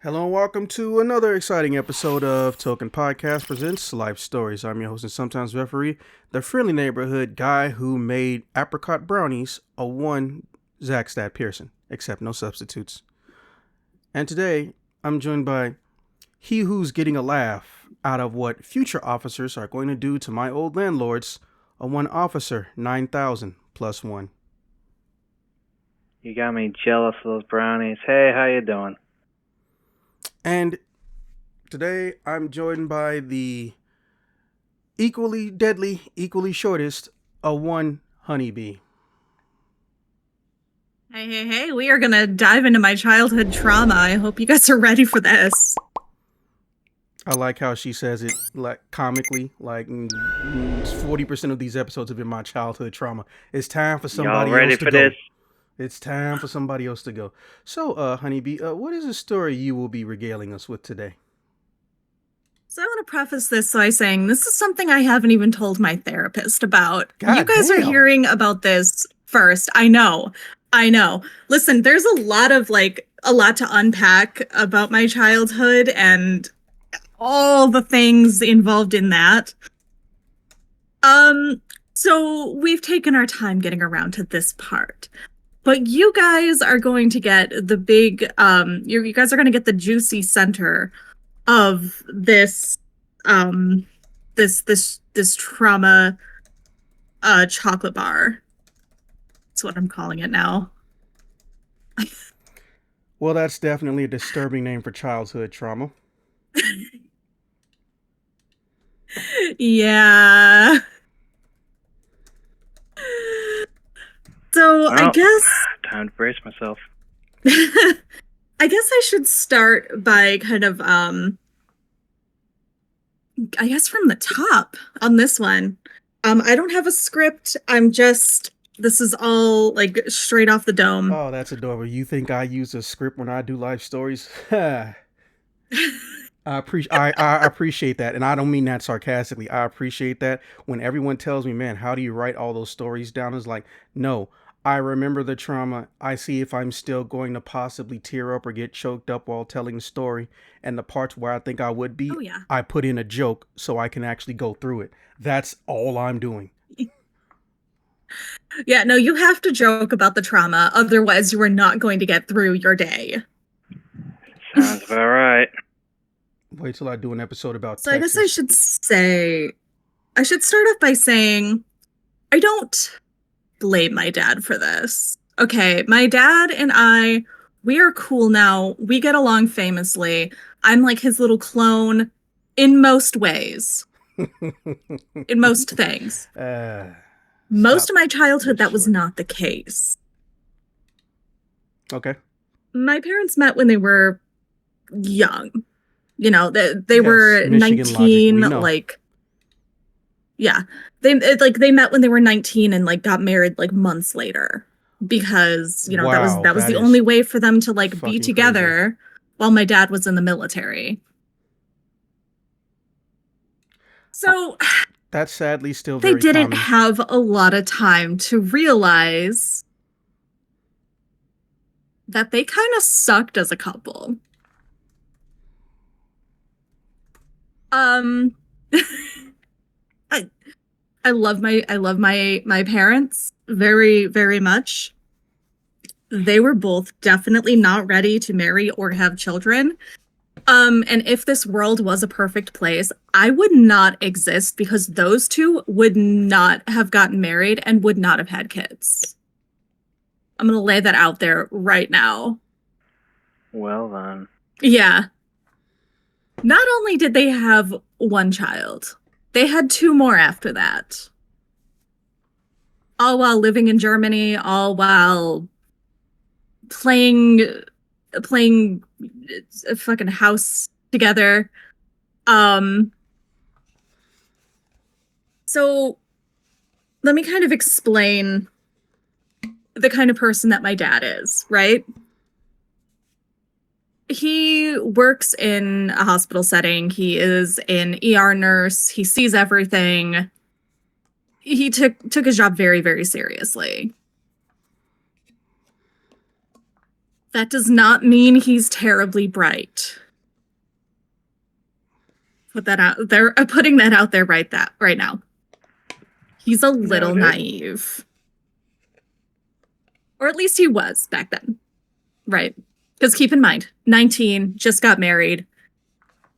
Hello and welcome to another exciting episode of Token Podcast Presents Life Stories. I'm your host and sometimes referee, the friendly neighborhood guy who made apricot brownies a one Zach Stat Pearson, except no substitutes. And today, I'm joined by he who's getting a laugh out of what future officers are going to do to my old landlords, a one officer, 9,000 plus one. You got me jealous of those brownies. Hey, how you doing? And today I'm joined by the equally deadly, equally shortest, a one honeybee. Hey, we are going to dive into my childhood trauma. I hope you guys are ready for this. I like how she says it, like, comically, like 40% of these episodes have been my childhood trauma. It's time for somebody Y'all ready else to for go. this? It's time for somebody else to go. So, honeybee, what is the story you will be regaling us with today? So I want to preface this by saying this is something I haven't even told my therapist about. God you guys damn. are hearing about this first. I know. Listen, there's a lot to unpack about my childhood and all the things involved in that. So we've taken our time getting around to this part. But you guys are going to get the big, you guys are going to get the juicy center of this, this trauma, chocolate bar. That's what I'm calling it now. Well, that's definitely a disturbing name for childhood trauma. Yeah. So Well, I guess time to brace myself. I guess I should start by kind of I guess from the top on this one. I don't have a script. This is all like straight off the dome. Oh, that's adorable. You think I use a script when I do life stories? I appreciate that, and I don't mean that sarcastically. I appreciate that. When everyone tells me, man, how do you write all those stories down? It's like, no, I remember the trauma. I see if I'm still going to possibly tear up or get choked up while telling the story, and the parts where I think I would be, Oh, yeah. I put in a joke so I can actually go through it. That's all I'm doing. Yeah, no, you have to joke about the trauma, otherwise you are not going to get through your day. Sounds about right. Wait till I do an episode about So Texas. I guess I should start off by saying, I don't blame my dad for this. Okay, my dad and I, we are cool now. We get along famously. I'm like his little clone in most ways. In most things. Most of my childhood, that was not the case. Okay. My parents met when they were young. You know, they were Michigan 19, logic, like, yeah. They met when they were 19 and like got married like months later because, you know, Wow, that was that the is only way for them to like be fucking together while my dad was in the military. So that's sadly still they very didn't common. have a lot of time to realize that they kind of sucked as a couple. I love my parents very, very much. They were both definitely not ready to marry or have children. And if this world was a perfect place, I would not exist because those two would not have gotten married and would not have had kids. I'm going to lay that out there right now. Well then. Yeah. Not only did they have one child, they had two more after that. All while living in Germany, all while playing a fucking house together. So let me kind of explain the kind of person that my dad is, right? He works in a hospital setting. He is an ER nurse. He sees everything. He took his job very, very seriously. That does not mean he's terribly bright. Put that out there. I'm putting that out there right now. He's a little naive. Or at least he was back then. Right. Because keep in mind, 19, just got married.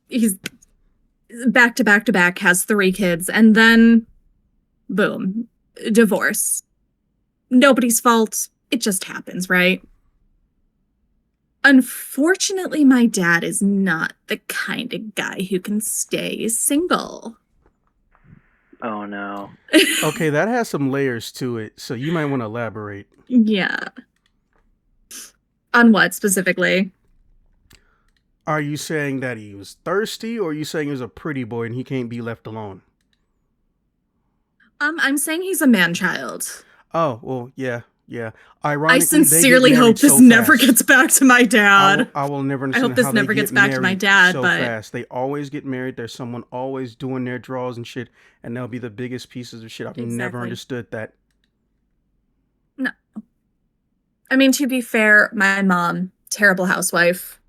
He's back to back to back, has 3 kids, and then boom, divorce. Nobody's fault. It just happens, right? Unfortunately, my dad is not the kind of guy who can stay single. Oh, no. Okay, that has some layers to it, so you might want to elaborate. Yeah. On what specifically? Are you saying that he was thirsty, or are you saying he was a pretty boy and he can't be left alone? I'm saying he's a man-child. Oh, well, yeah. Ironically, I sincerely hope this never gets back to my dad. I will never I understand hope this how never they gets get back to my dad, so but fast. They always get married. There's someone always doing their draws and shit, and they'll be the biggest pieces of shit. I've never understood that. No. I mean, to be fair, my mom, terrible housewife.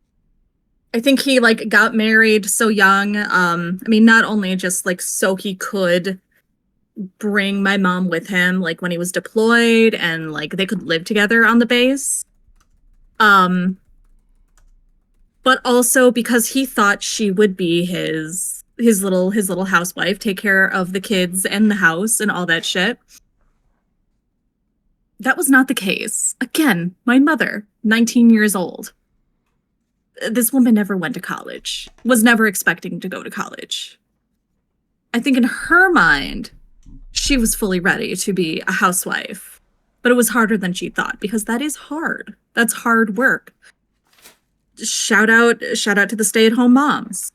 I think he got married so young. I mean, not only just so he could bring my mom with him when he was deployed and they could live together on the base. But also because he thought she would be his little housewife, take care of the kids and the house and all that shit. That was not the case. Again, my mother, 19 years old. This woman never went to college, was never expecting to go to college. I think in her mind, she was fully ready to be a housewife, but it was harder than she thought because that is hard. That's hard work. Shout out to the stay-at-home moms.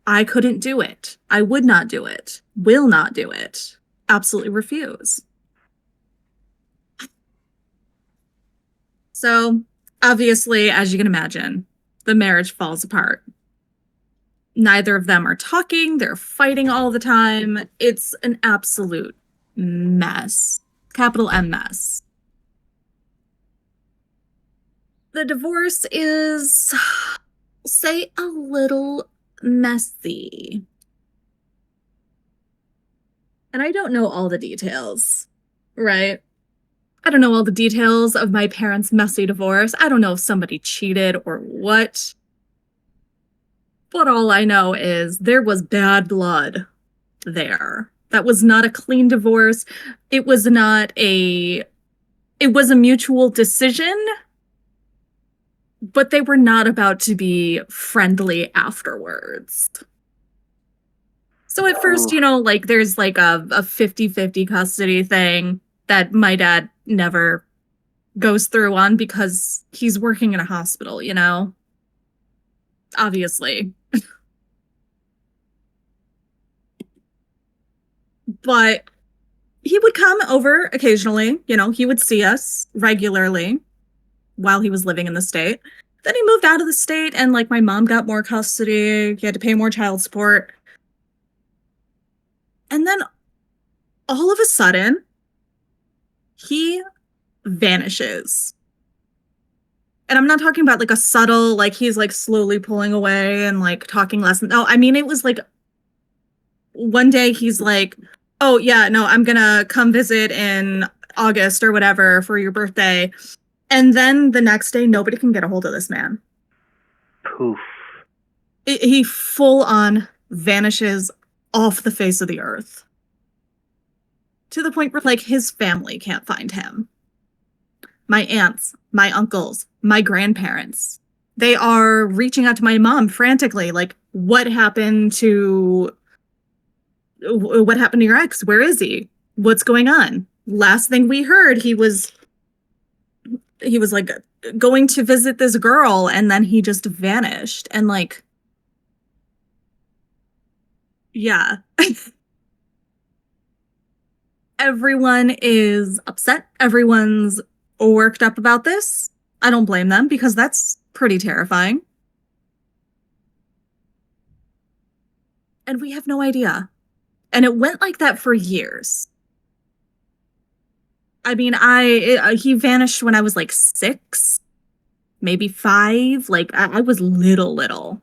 I couldn't do it. I would not do it. Will not do it. Absolutely refuse. So, obviously, as you can imagine, the marriage falls apart. Neither of them are talking. They're fighting all the time. It's an absolute mess. Capital M mess. The divorce is, say, a little messy. And I don't know all the details, right? I don't know all the details of my parents' messy divorce. I don't know if somebody cheated or what. But all I know is there was bad blood there. That was not a clean divorce. It was a mutual decision, but they were not about to be friendly afterwards. So at first, there's a 50-50 custody thing that my dad never goes through on because he's working in a hospital, Obviously. But he would come over occasionally, he would see us regularly while he was living in the state. Then he moved out of the state and my mom got more custody, he had to pay more child support. And then all of a sudden, he vanishes. And I'm not talking about a subtle, he's slowly pulling away and talking less. No, I mean, it was one day he's oh yeah, no, I'm gonna come visit in August or whatever for your birthday. And then the next day, nobody can get a hold of this man. Poof. He full on vanishes off the face of the earth. To the point where his family can't find him. My aunts, my uncles, my grandparents, they are reaching out to my mom frantically, what happened to your ex? Where is he? What's going on? Last thing we heard, he was going to visit this girl and then he just vanished. And yeah. Everyone is upset. Everyone's worked up about this. I don't blame them because that's pretty terrifying. And we have no idea. And it went like that for years. I mean, he vanished when I was 6, maybe 5. Like I was little.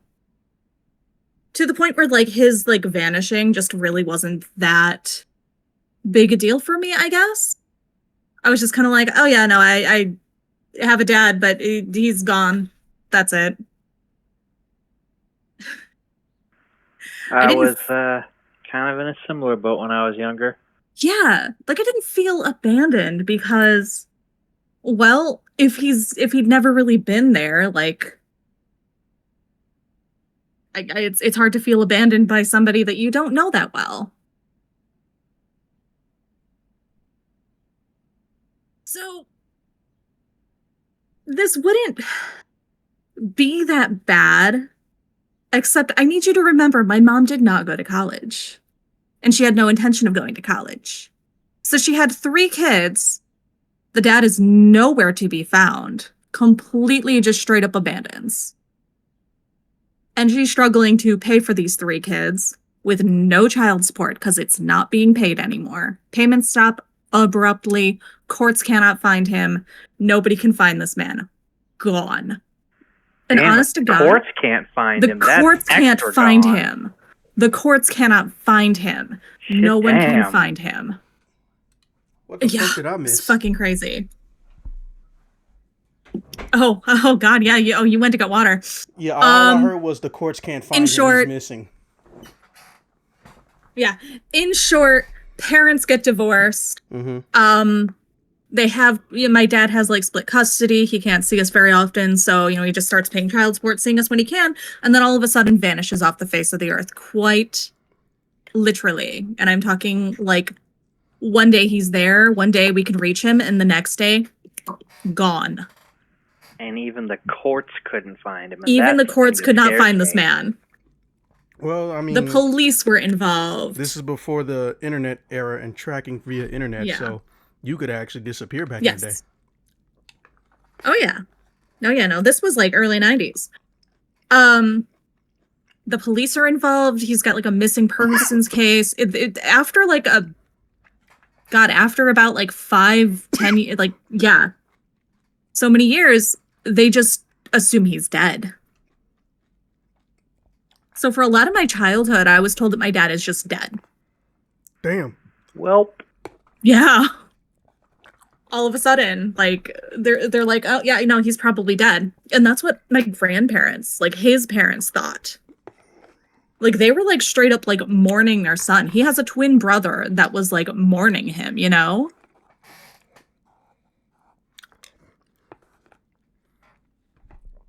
To the point where like his like vanishing just really wasn't that big a deal for me, I guess. I was just kind of like, oh yeah, no, I have a dad, but he's gone. That's it. I I didn't, was kind of in a similar boat when I was younger. yeah, like I didn't feel abandoned because, well, if he'd never really been there, like, it's hard to feel abandoned by somebody that you don't know that well. So this wouldn't be that bad, except I need you to remember my mom did not go to college, and she had no intention of going to college. So she had 3 kids. The dad is nowhere to be found, completely just straight up abandons. And she's struggling to pay for these 3 kids with no child support because it's not being paid anymore. Payments stop abruptly. Courts cannot find him. Nobody can find this man. Gone. And Damn, honest to the God, courts can't find the him. That's courts can't extra find gone. him. The courts cannot find him. Shit, No one can damn. find him. What the Yeah, fuck did I miss? it's fucking crazy. Oh God, yeah. You went to get water. Yeah, all I heard was the courts can't find him. short- He's missing. Yeah. In short, parents get divorced. They have, my dad has like split custody. He can't see us very often. So, he just starts paying child support, seeing us when he can. And then all of a sudden vanishes off the face of the earth, quite literally. And I'm talking like one day he's there, one day we can reach him, and the next day, gone. And even the courts couldn't find him. And Even the that's courts thing could that not scares find this me. man. Well, I mean, The police were involved. this is before the internet era and tracking via internet, Yeah. so you could actually disappear back in the day. Oh yeah. No, this was like early 90s. The police are involved. He's got like a missing persons case. After like after about like 5-10 years, like, yeah, so many years, they just assume he's dead. So for a lot of my childhood, I was told that my dad is just dead. Damn. Well, Yeah. All of a sudden, like, they're like, oh yeah, he's probably dead. And that's what my grandparents, like his parents, thought. Like they were like straight up like mourning their son. He has a twin brother that was like mourning him,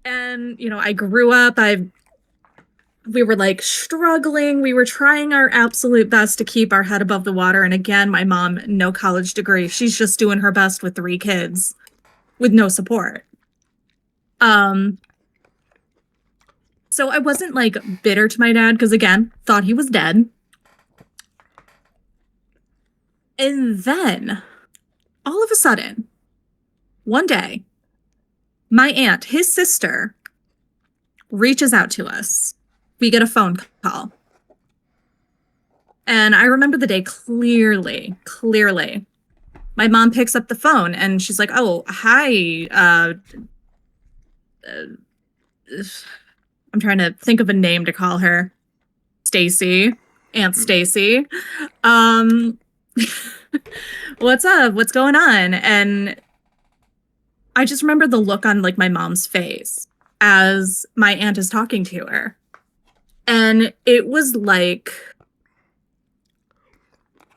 And, I grew up, we were like struggling. We were trying our absolute best to keep our head above the water. And again, my mom, no college degree. She's just doing her best with 3 kids with no support. So I wasn't like bitter to my dad because again, thought he was dead. And then all of a sudden, one day, my aunt, his sister, reaches out to us. We get a phone call. And I remember the day clearly. My mom picks up the phone and she's like, oh, hi. I'm trying to think of a name to call her. Stacy. Aunt Stacy. What's up? What's going on? And I just remember the look on like my mom's face as my aunt is talking to her. And it was like,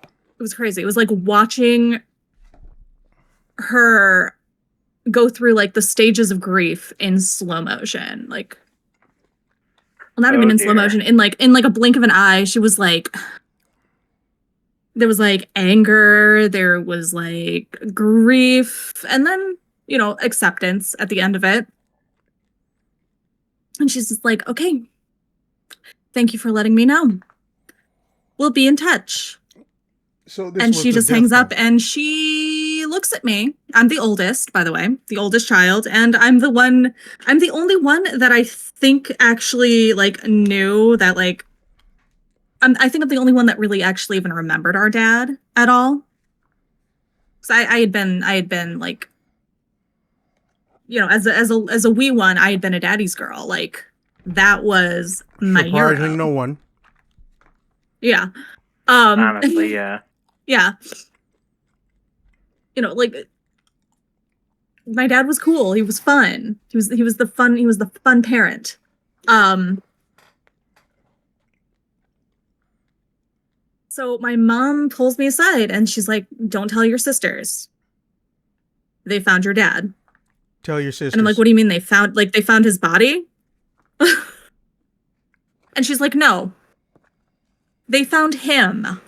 it was crazy. It was like watching her go through like the stages of grief in slow motion. Like, well, not even in slow motion, in like a blink of an eye. She was like, there was like anger, there was like grief, and then, acceptance at the end of it. And she's just like, okay, thank you for letting me know. We'll be in touch. So this and was she the just death hangs call. up and she looks at me. I'm the oldest, by the way, the oldest child. And I'm the only one that I think actually like knew that like, I think I'm the only one that really actually even remembered our dad at all. So I had been like as a wee one, I had been a daddy's girl. Like, that was my Surprising hero. no one. Yeah. Honestly, yeah. Yeah. Like, my dad was cool. He was fun. He was the fun parent. So my mom pulls me aside and she's like, "Don't tell your sisters. They found your dad." Tell your sisters. And I'm like, "What do you mean they found his body?" And she's like, "No. They found him."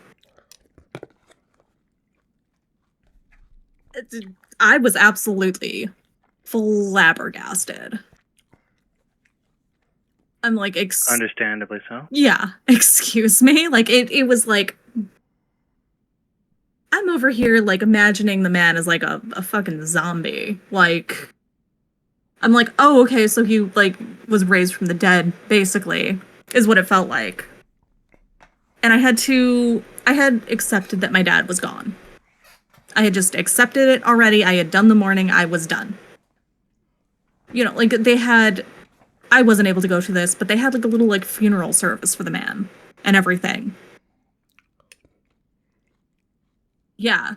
I was absolutely flabbergasted. I'm like, Understandably so. yeah, excuse me? Like, it was like, I'm over here, like, imagining the man as, like, a fucking zombie. Like, I'm like, oh, okay, so he, like, was raised from the dead, basically, is what it felt like. And I had accepted that my dad was gone. I had just accepted it already. I had done the mourning. I was done. Like, I wasn't able to go to this, but they had, like, a little, like, funeral service for the man and everything. Yeah.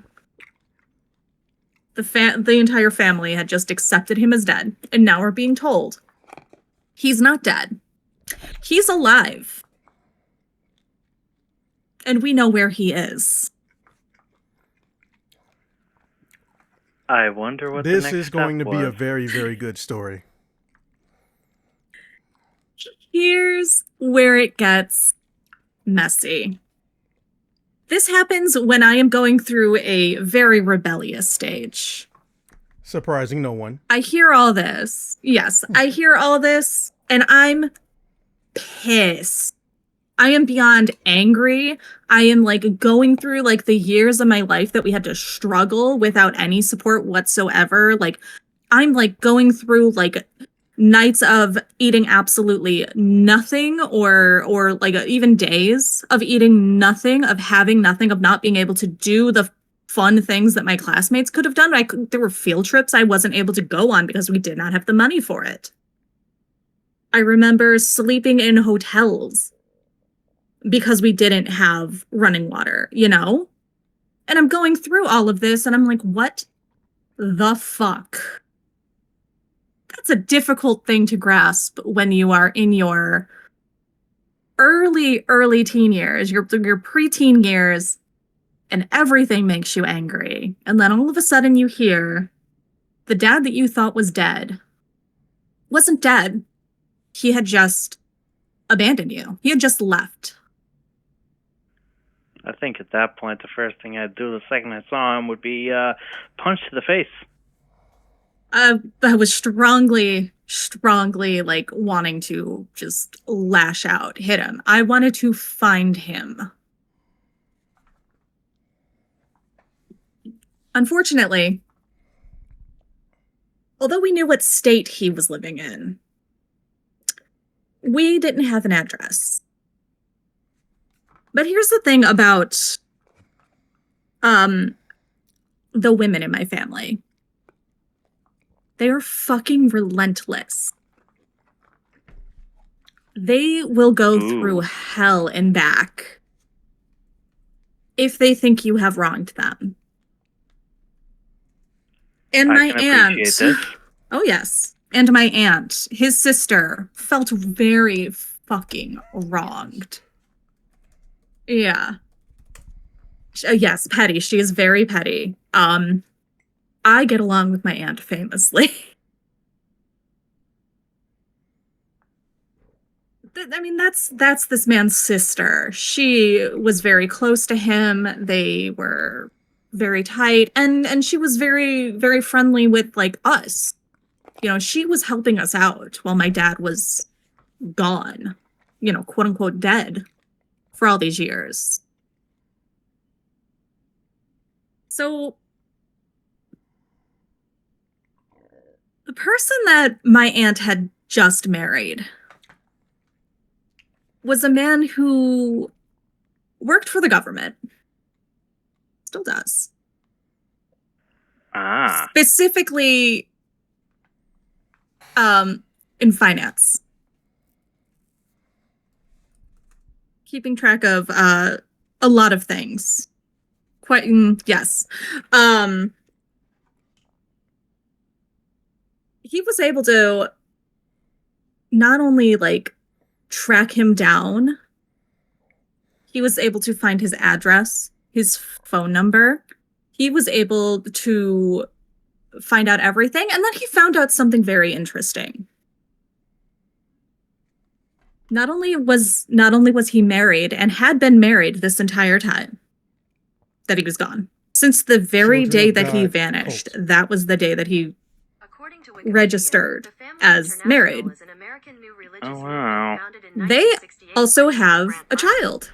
The entire family had just accepted him as dead, and now we're being told he's not dead. He's alive. And we know where he is. I wonder what this the next is going to step be a was. very, very good story. Here's where it gets messy. This happens when I am going through a very rebellious stage. Surprising no one. I hear all this. Yes, I hear all this, and I'm pissed. I am beyond angry. I am, like, going through, like, the years of my life that we had to struggle without any support whatsoever. Like, I'm, like, going through, like, nights of eating absolutely nothing, or like, even days of eating nothing, of having nothing, of not being able to do the fun things that my classmates could have done. There were field trips I wasn't able to go on because we did not have the money for it. I remember sleeping in hotels because we didn't have running water, And I'm going through all of this and I'm like, what the fuck? That's a difficult thing to grasp when you are in your early teen years, your preteen years, and everything makes you angry. And then all of a sudden you hear the dad that you thought was dead wasn't dead. He had just abandoned you. He had just left. I think at that point, the first thing I'd do the second I saw him would be punch to the face. I was strongly, like, wanting to just lash out, hit him. I wanted to find him. Unfortunately, although we knew what state he was living in, we didn't have an address. But here's the thing about the women in my family. They are fucking relentless. They will go through hell and back if they think you have wronged them. And my aunt, oh yes, and my aunt, his sister, felt very fucking wronged. Yeah. Yes, petty. She is very petty. I get along with my aunt famously. I mean, that's this man's sister. She was very close to him. They were very tight, and she was very, very friendly with, like, us. She was helping us out while my dad was gone, quote unquote dead for all these years. So the person that my aunt had just married was a man who worked for the government. Still does. Specifically in finance. Keeping track of a lot of things. Yes. He was able to not only like track him down, he was able to find his address, his phone number. He was able to find out everything, and then he found out something very interesting. Not only was he married and had been married this entire time that he was gone. Since the very Children day of that he God vanished, cult. that was the day that he According to Wikipedia, registered the Family as International married. is an American new religious Oh, movement wow. founded in They 1968 also by have Grant a Martin. child.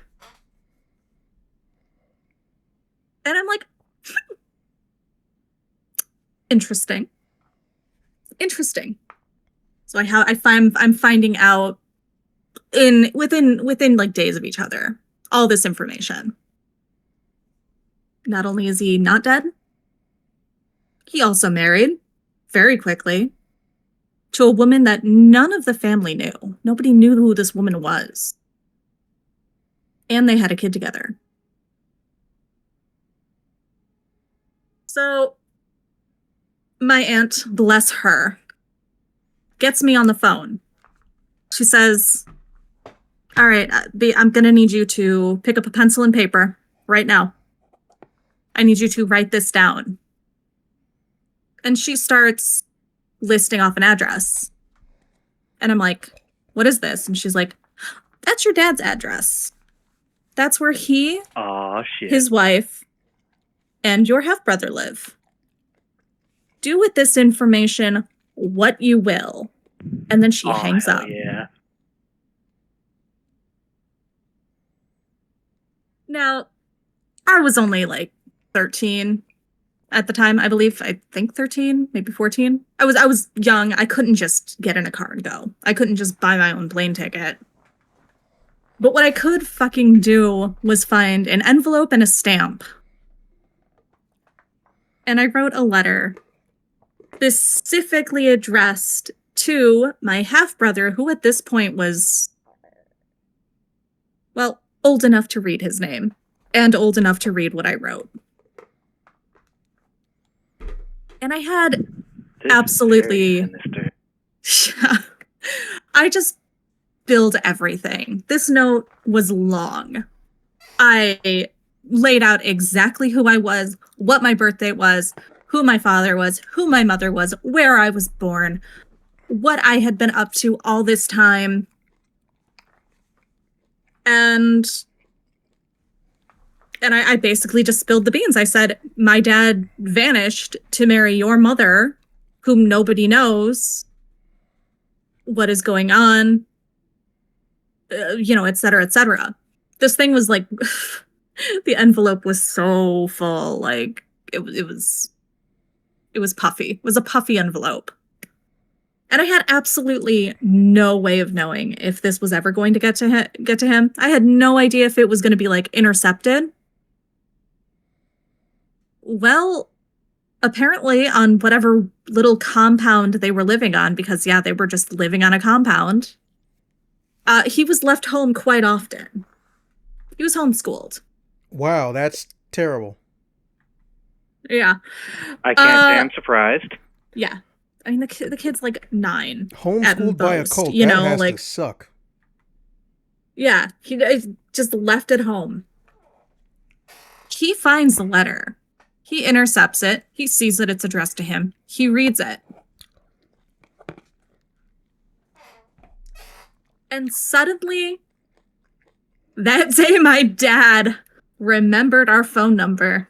And I'm like, interesting. So I'm finding out within like days of each other all this information. Not only is he not dead, he also married very quickly to a woman that none of the family knew. Nobody knew who this woman was. And they had a kid together. So my aunt, bless her, gets me on the phone. She says, all right, I'm going to need you to pick up a pencil and paper right now. I need you to write this down. And she starts listing off an address. And I'm like, what is this? And she's like, that's your dad's address. That's where he, Aw, shit. his wife, and your half-brother live. Do with this information what you will. And then she hangs hell up. Yeah. Now, I was only like 13 at the time, I believe. I think 13, maybe 14. I was young. I couldn't just get in a car and go. I couldn't just buy my own plane ticket. But what I could fucking do was find an envelope and a stamp. And I wrote a letter specifically addressed to my half-brother, who at this point was, well, old enough to read his name and old enough to read what I wrote. And I had This absolutely, is very sinister. I just billed everything. This note was long. I laid out exactly who I was, what my birthday was, who my father was, who my mother was, where I was born, what I had been up to all this time. And I basically just spilled the beans. I said, my dad vanished to marry your mother, whom nobody knows what is going on, et cetera, et cetera. This thing was like, the envelope was so full. Like, it was puffy. It was a puffy envelope. And I had absolutely no way of knowing if this was ever going to get to him. I had no idea if it was going to be like intercepted. Well, apparently on whatever little compound they were living on, because yeah, they were just living on a compound, he was left home quite often. He was homeschooled. Wow, that's terrible. Yeah. I can't say I'm surprised. Yeah. I mean, the kid's like 9. Homeschooled by a cult. You that know, has like, to suck. yeah, he just left at home. He finds the letter. He intercepts it. He sees that it's addressed to him. He reads it. And suddenly, that day, my dad remembered our phone number.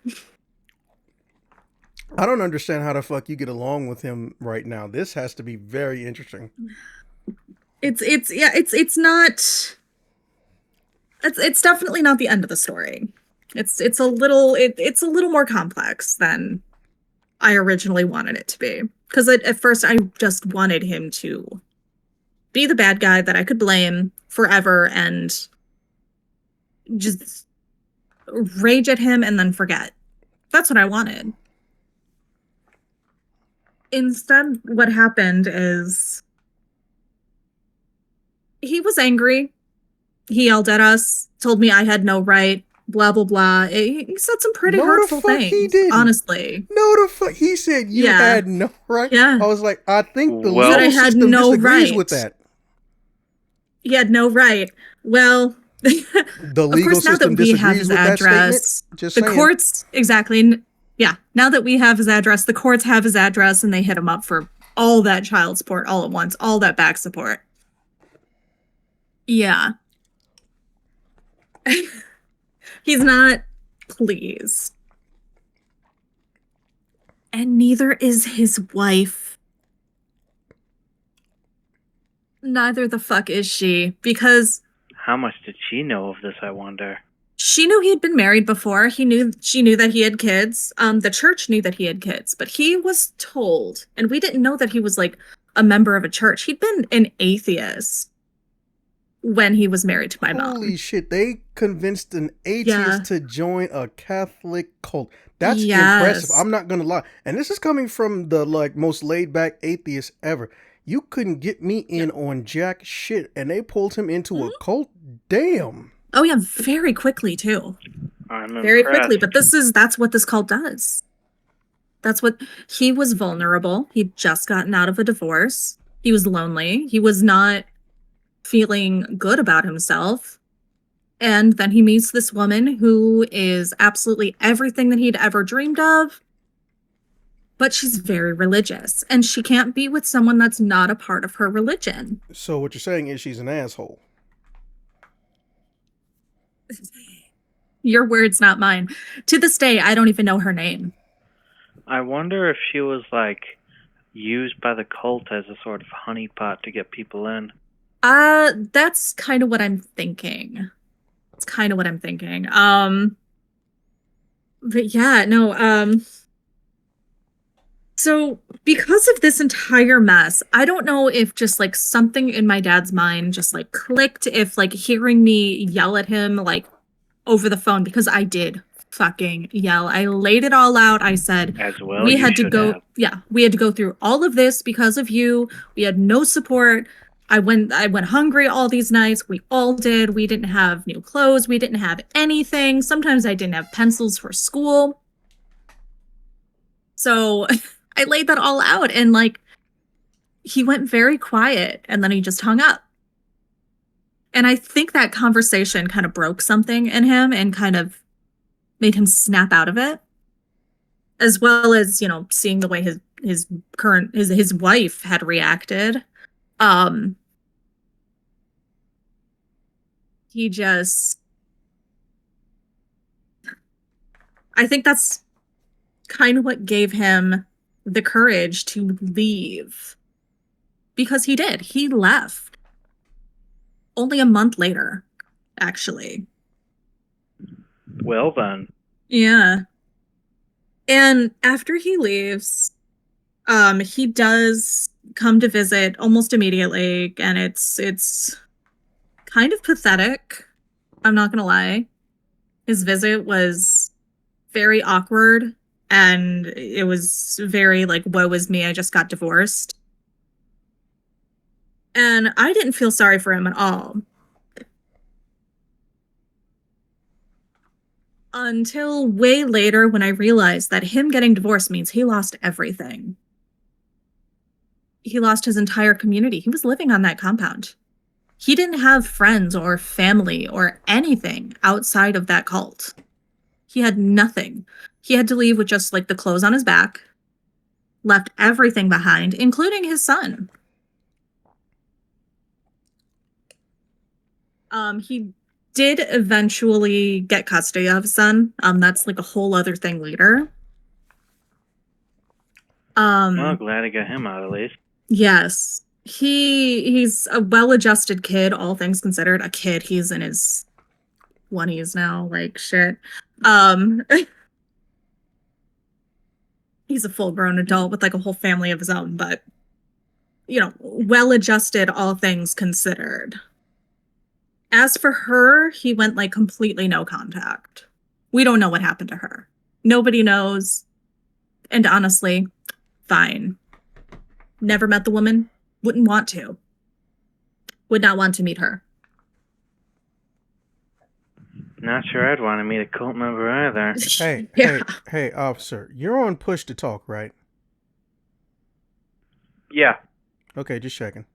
I don't understand how the fuck you get along with him right now. This has to be very interesting. It's definitely not the end of the story. It's a little more complex than I originally wanted it to be. Because at first I just wanted him to be the bad guy that I could blame forever and just rage at him and then forget. That's what I wanted. Instead, what happened is he was angry. He yelled at us, told me I had no right, blah, blah, blah. He said some pretty No, the hurtful fuck he things, didn't. honestly. No, the fuck. He said you Yeah. had no right. Yeah. I was like, I think the Well- That I legal had system no disagrees right. with that. He had no right. Well, The of legal course, now system that we have disagrees his with that statement. address, Just the saying. courts, exactly. Yeah, now that we have his address, the courts have his address and they hit him up for all that child support all at once, all that back support. Yeah. He's not pleased. And neither is his wife. Neither the fuck is she, because How much did she know of this, I wonder? she knew he had been married before. She knew that he had kids. The church knew that he had kids, but he was told, and we didn't know that he was like a member of a church. He'd been an atheist when he was married to my mom. Holy shit, they convinced an atheist to join a Catholic cult. That's impressive. I'm not gonna lie. And this is coming from the most laid back atheist ever. You couldn't get me in on jack shit, and they pulled him into a cult. Damn. Oh yeah, very quickly too. I'm Very impressed. quickly, but that's what this cult does. That's what he was vulnerable. He'd just gotten out of a divorce. He was lonely. He was not feeling good about himself. And then he meets this woman who is absolutely everything that he'd ever dreamed of. But she's very religious, and she can't be with someone that's not a part of her religion. So what you're saying is she's an asshole. Your words, not mine. To this day, I don't even know her name. I wonder if she was used by the cult as a sort of honeypot to get people in. That's kind of what I'm thinking. It's kind of what I'm thinking. But yeah, no, so because of this entire mess, I don't know if just something in my dad's mind just clicked, if hearing me yell at him over the phone, because I did fucking yell. I laid it all out. I said, As well, we you had to should go have. yeah, we had to go through all of this because of you. We had no support. I went hungry all these nights. We all did. We didn't have new clothes. We didn't have anything. Sometimes I didn't have pencils for school. So I laid that all out, and he went very quiet, and then he just hung up. And I think that conversation kind of broke something in him and kind of made him snap out of it, as well as, seeing the way his wife had reacted. He just, I think that's kind of what gave him the courage to leave, because he did. He left only a month later, actually. Well then. Yeah. And after he leaves, he does come to visit almost immediately, and it's kind of pathetic. I'm not gonna lie. His visit was very awkward, and it was very woe is me, I just got divorced. And I didn't feel sorry for him at all. Until way later, when I realized that him getting divorced means he lost everything. He lost his entire community. He was living on that compound. He didn't have friends or family or anything outside of that cult. He had nothing. He had to leave with just the clothes on his back, left everything behind, including his son. He did eventually get custody of his son. That's a whole other thing later. Well, glad I got him out at least. Yes. He's a well-adjusted kid, all things considered. A kid, he's in his 20s now, shit. He's a full-grown adult with a whole family of his own, but well-adjusted, all things considered. As for her, he went completely no contact. We don't know what happened to her. Nobody knows. And honestly, fine. Never met the woman. Wouldn't want to. Would not want to meet her. Not sure I'd want to meet a cult member either. Hey, officer, you're on push to talk, right? Yeah. Okay, just checking.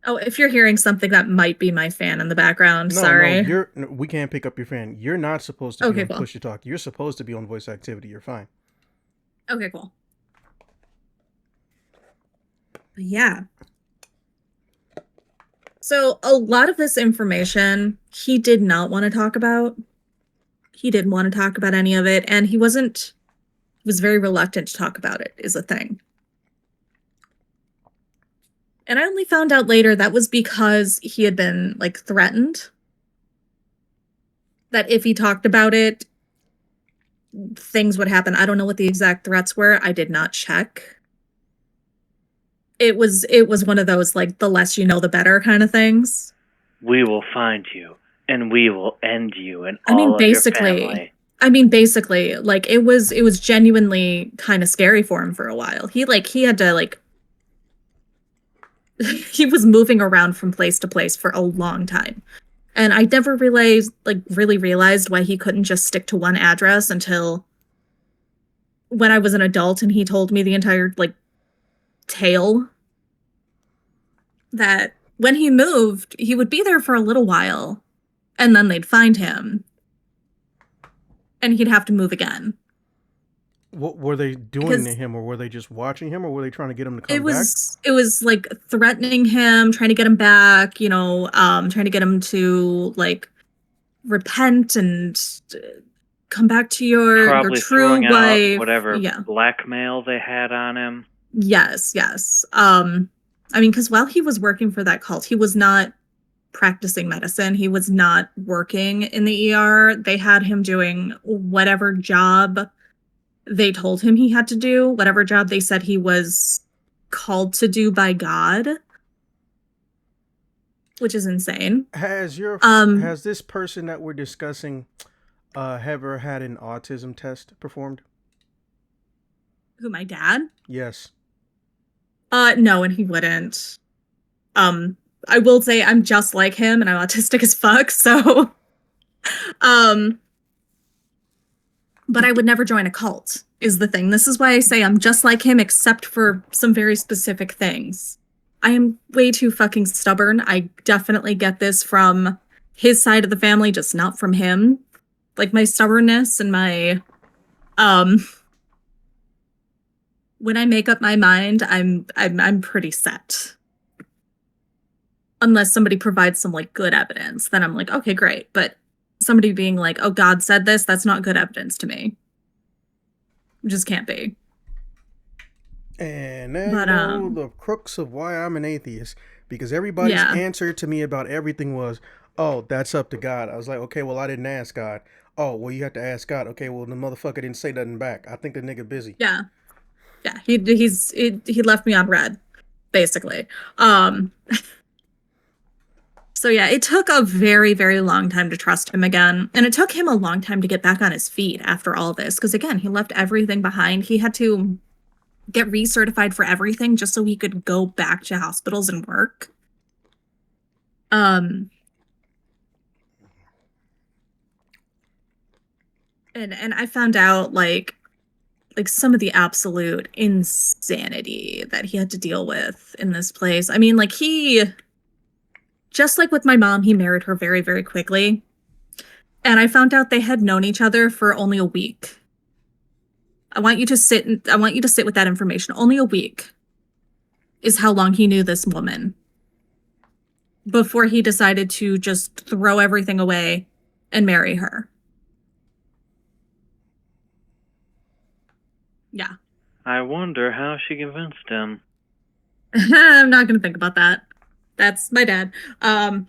Oh, if you're hearing something, that might be my fan in the background. Sorry. No, we can't pick up your fan. You're not supposed to be on push to talk. You're supposed to be on voice activity. You're fine. Okay, cool. But yeah. So a lot of this information he did not want to talk about. He didn't want to talk about any of it, and he was very reluctant to talk about it, is the thing. And I only found out later that was because he had been, like, threatened. That if he talked about it, things would happen. I don't know what the exact threats were. I did not check. It was one of those, like, the less you know, the better kind of things. We will find you, and we will end you and all of your family. I mean, basically, like, it was genuinely kind of scary for him for a while. He had to, like, he was moving around from place to place for a long time. And I never really realized why he couldn't just stick to one address until when I was an adult and he told me the entire, like, tale. That when he moved, he would be there for a little while, and then they'd find him. And he'd have to move again. What were they doing to him, or were they just watching him, or were they trying to get him to come back? It was like threatening him, trying to get him back, trying to get him to, like, repent and come back to your true wife. Whatever blackmail they had on him. Yes. I mean, because while he was working for that cult, he was not practicing medicine. He was not working in the ER. They had him doing whatever job they told him he had to do, whatever job they said he was called to do by God, which is insane. Has this person that we're discussing ever had an autism test performed? Who, my dad? Yes. No, and he wouldn't. I will say I'm just like him and I'm autistic as fuck, so but I would never join a cult, is the thing. This is why I say I'm just like him, except for some very specific things. I am way too fucking stubborn. I definitely get this from his side of the family, just not from him. Like, my stubbornness and my, when I make up my mind, I'm pretty set. Unless somebody provides some, like, good evidence, then I'm like, okay, great. But somebody being like, oh, God said this, that's not good evidence to me. It just can't be. And then the crux of why I'm an atheist, because everybody's answer to me about everything was, oh, that's up to God. I was like, okay, well, I didn't ask God. Oh, well, you have to ask God. Okay, well, the motherfucker didn't say nothing back. I think the nigga busy. Yeah. He left me on red, basically. So yeah, it took a very, very long time to trust him again. And it took him a long time to get back on his feet after all this. Because again, he left everything behind. He had to get recertified for everything just so he could go back to hospitals and work. And I found out like some of the absolute insanity that he had to deal with in this place. I mean, like, just like with my mom, he married her very, very quickly. And I found out they had known each other for only a week. I want you to sit with that information. Only a week is how long he knew this woman before he decided to just throw everything away and marry her. Yeah. I wonder how she convinced him. I'm not going to think about that. That's my dad. Yeah.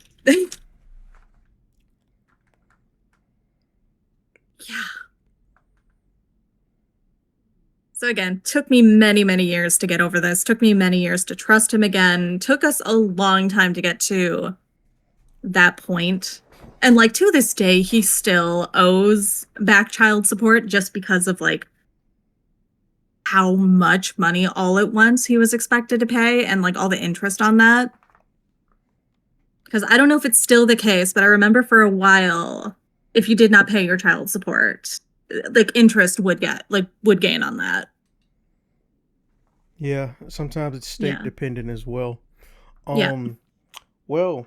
So again, took me many, many years to get over this. Took me many years to trust him again. Took us a long time to get to that point. And, like, to this day, he still owes back child support just because of, like, how much money all at once he was expected to pay and like all the interest on that. Because I don't know if it's still the case, but I remember for a while, if you did not pay your child support, like interest would gain on that. Yeah, sometimes it's state dependent as well. Yeah. Well,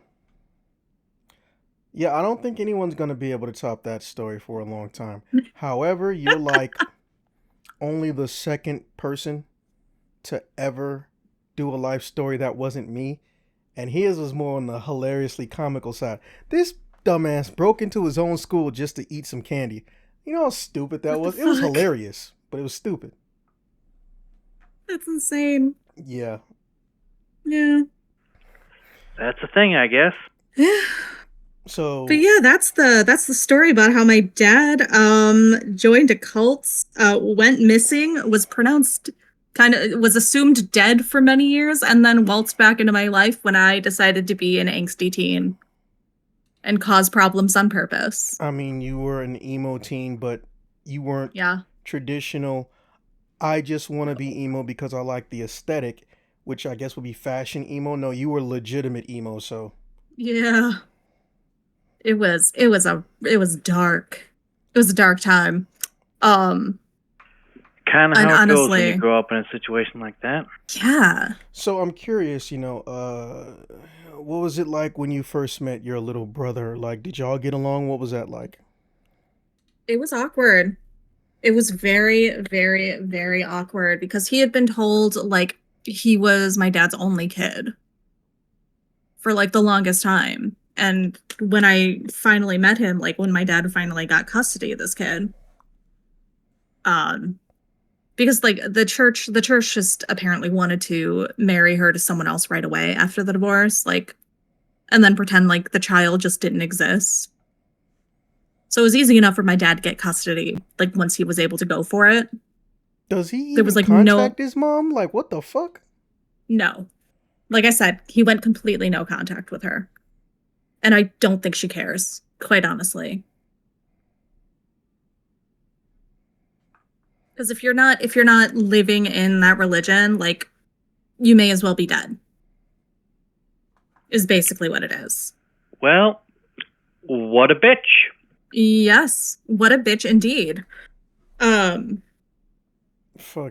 yeah, I don't think anyone's gonna be able to top that story for a long time. However, you're like only the second person to ever do a life story that wasn't me, and his was more on the hilariously comical side. This dumbass broke into his own school just to eat some candy. You know how stupid that was? It was hilarious, but it was stupid. That's insane. Yeah. Yeah. That's a thing, I guess. So, but yeah, that's the story about how my dad joined a cult, went missing, was assumed dead for many years, and then waltzed back into my life when I decided to be an angsty teen and cause problems on purpose. I mean, you were an emo teen, but you weren't traditional. I just want to be emo because I like the aesthetic, which I guess would be fashion emo. No, you were legitimate emo, so. Yeah. It was dark. It was a dark time. Kind of how it honestly, goes when you grow up in a situation like that. Yeah. So I'm curious, what was it like when you first met your little brother? Like, did y'all get along? What was that like? It was awkward. It was very, very, very awkward because he had been told like he was my dad's only kid for like the longest time. And when I finally met him, like when my dad finally got custody of this kid, because like the church just apparently wanted to marry her to someone else right away after the divorce, like, and then pretend like the child just didn't exist. So it was easy enough for my dad to get custody, like once he was able to go for it. Does he there even was like contact his mom? Like, what the fuck? No. Like I said, he went completely no contact with her. And I don't think she cares, quite honestly. Because if you're not living in that religion, like, you may as well be dead. Is basically what it is. Well, what a bitch. Yes, what a bitch indeed. Fuck,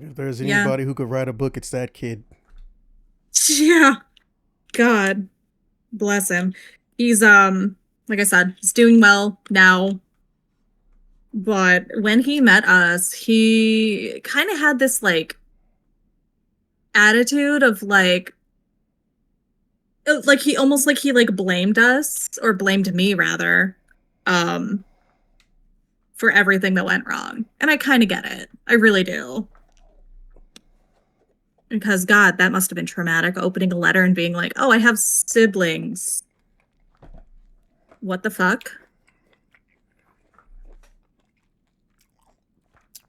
if there's anybody who could write a book, it's that kid. Yeah. God bless him. He's like I said, he's doing well now. But when he met us, he kind of had this like attitude of like he almost like he like blamed us, or blamed me rather, for everything that went wrong. And I kind of get it. I really do. Because God, that must have been traumatic, opening a letter and being like, "Oh, I have siblings." What the fuck?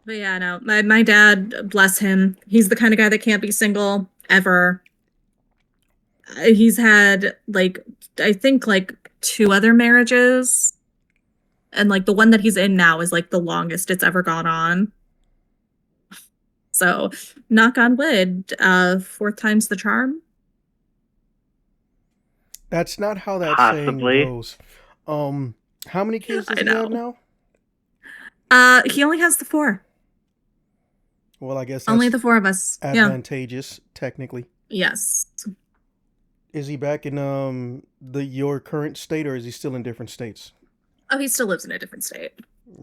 But yeah, no, my dad, bless him, he's the kind of guy that can't be single ever. He's had like, I think like 2 other marriages, and like the one that he's in now is like the longest it's ever gone on. So, knock on wood, 4th time's the charm. That's not how that Possibly. saying goes. How many kids does he have now? He only has the 4. Well, I guess that's only the 4 of us. Advantageous, technically. Yes. Is he back in your current state, or is he still in different states? Oh, he still lives in a different state.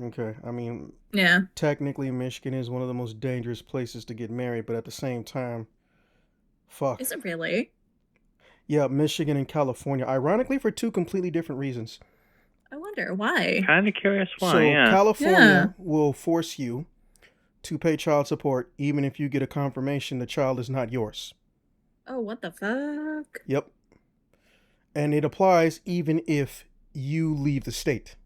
Okay, I mean, yeah. Technically, Michigan is one of the most dangerous places to get married, but at the same time, fuck. Is it really? Yeah, Michigan and California. Ironically, for 2 completely different reasons. I wonder why. Kind of curious why. So yeah. California will force you to pay child support even if you get a confirmation the child is not yours. Oh, what the fuck? Yep. And it applies even if you leave the state.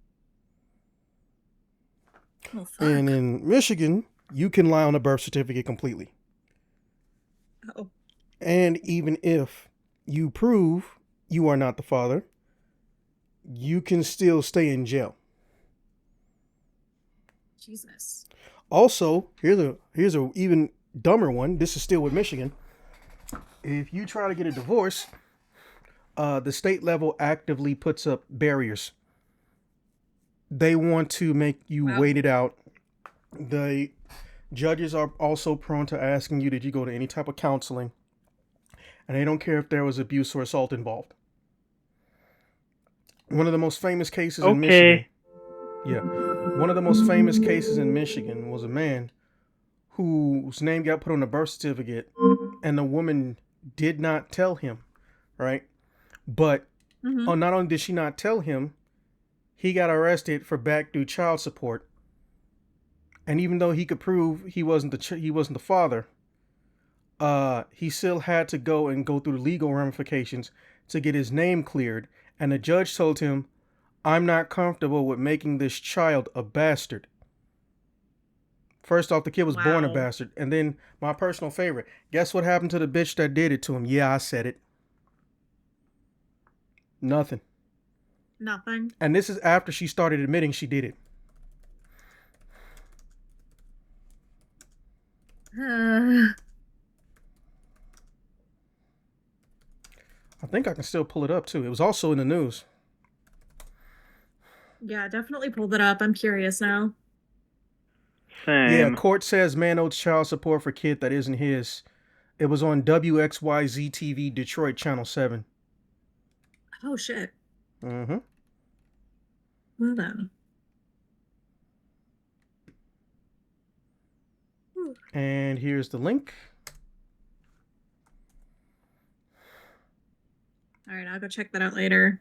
Oh, fuck. And in Michigan, you can lie on a birth certificate completely. Oh. And even if you prove you are not the father, you can still stay in jail. Jesus. Also, here's a even dumber one, this is still with Michigan. If you try to get a divorce, the state level actively puts up barriers. They want to make you wait it out. The judges are also prone to asking you, did you go to any type of counseling? And they don't care if there was abuse or assault involved. One of the most famous cases in Michigan. Yeah. One of the most famous cases in Michigan was a man whose name got put on a birth certificate, and the woman did not tell him, right? But not only did she not tell him, he got arrested for back due child support. And even though he could prove he wasn't the father, he still had to go through the legal ramifications to get his name cleared. And the judge told him, I'm not comfortable with making this child a bastard. First off, the kid was born a bastard. And then my personal favorite, guess what happened to the bitch that did it to him? Yeah, I said it. Nothing. And this is after she started admitting she did it. I think I can still pull it up too. It was also in the news. Yeah, definitely pulled it up. I'm curious now. Same. Yeah, court says man owes child support for kid that isn't his. It was on WXYZ TV Detroit Channel 7. Oh, shit. Mm-hmm. Well then. And here's the link. All right, I'll go check that out later.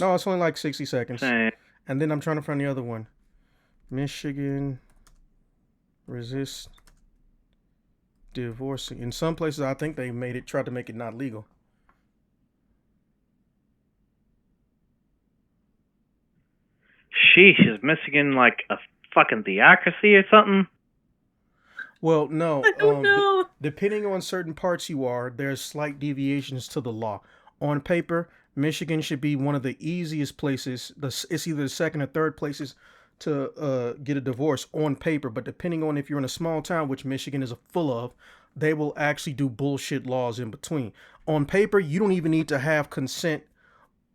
No, it's only like 60 seconds. Same. And then I'm trying to find the other one. Michigan resist divorcing. In some places, I think they tried to make it not legal. Sheesh, is Michigan like a fucking theocracy or something? Well, no. I don't know. Depending on certain parts you are, there's slight deviations to the law. On paper, Michigan should be one of the easiest places. It's either the second or third places to get a divorce on paper. But depending on if you're in a small town, which Michigan is full of, they will actually do bullshit laws in between. On paper, you don't even need to have consent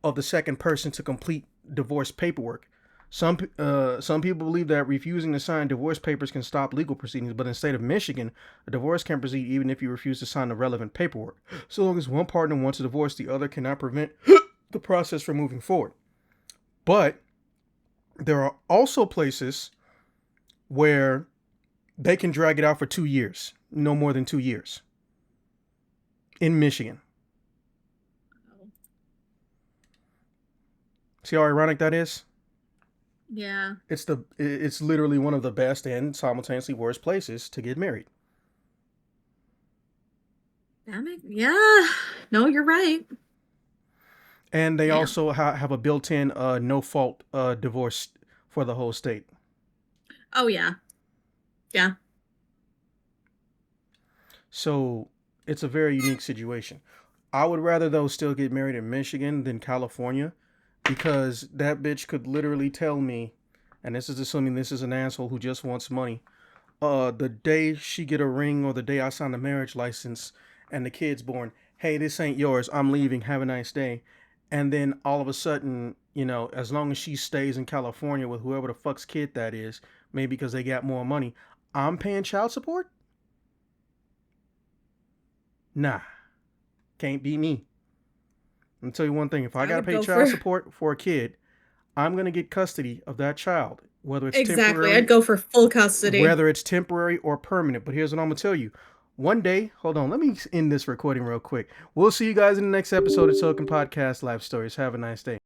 of the second person to complete divorce paperwork. Some people believe that refusing to sign divorce papers can stop legal proceedings, but in the state of Michigan, a divorce can proceed even if you refuse to sign the relevant paperwork. So long as one partner wants a divorce, the other cannot prevent the process from moving forward. But there are also places where they can drag it out for 2 years, no more than 2 years. In Michigan. See how ironic that is? Yeah. It's literally one of the best and simultaneously worst places to get married. Yeah. No, you're right. And they also have a built-in no-fault divorce for the whole state. Oh, yeah. Yeah. So it's a very unique situation. I would rather, though, still get married in Michigan than California, because that bitch could literally tell me, and this is assuming this is an asshole who just wants money, the day she get a ring or the day I sign a marriage license and the kid's born, hey, this ain't yours, I'm leaving, have a nice day. And then all of a sudden, you know, as long as she stays in California with whoever the fuck's kid that is, maybe because they got more money, I'm paying child support? Nah, can't be me. I'll tell you one thing, if I gotta pay child support for a kid, I'm gonna get custody of that child, whether it's temporary. I'd go for full custody. Whether it's temporary or permanent. But here's what I'm gonna tell you. One day, hold on, let me end this recording real quick. We'll see you guys in the next episode of Token Podcast Life Stories. Have a nice day.